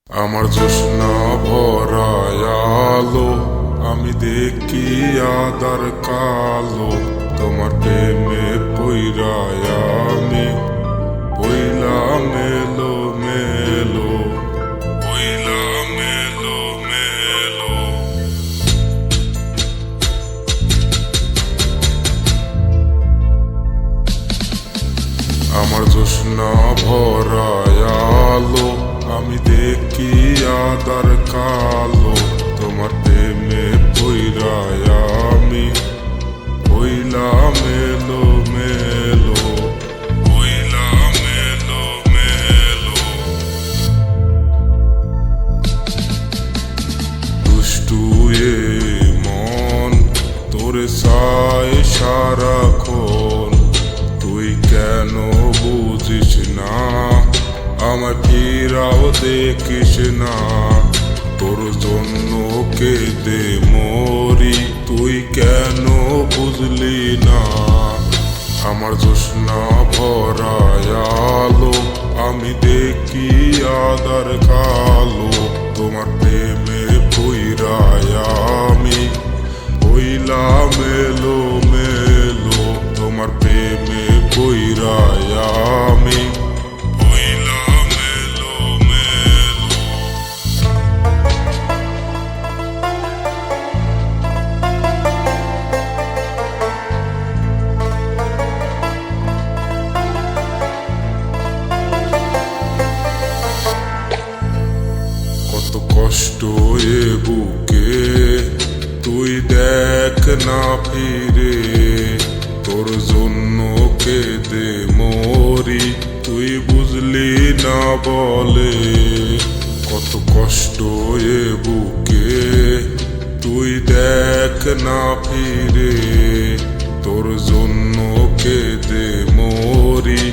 আমার জোৎস্না ভরায় আলো, আমি দেখি আদার কালো। তোমার প্রেমে পইরায় আমি পইলা মেলো মেলো, পইলা মেলো মেলো। আমার জোৎস্না ভরায় আলো, আমি দেখি আদার কালো। তোমার প্রেমে পইরায় আমি পইলা মেলো মেলো, পইলা মেলো মেলো। দুষ্টু এ মন তোরে চায় সারাক্ষণ, তুই কেন বুঝিস না আমার ফিরাও দেখিস না। তোর জন্য কেঁদে মরি, তুই কেন বুঝলি না। আমার জোৎস্না ভরায় আলো, আমি দেখি আদার কালো। তোমার প্রেমে পইরায় আমি পইলা মেলো মেলো, তোমার প্রেমে পইরায় আমি পইলা মেলো মেলো। কত কষ্ট এ বুকে, তুই দেখ না ফিরে। তোর জন্য কেঁদে মরি, তুই বুঝলি না বলে। কত কষ্ট এ বুকে, তুই দেখ না ফিরে। তোর জন্য কেঁদে মরি,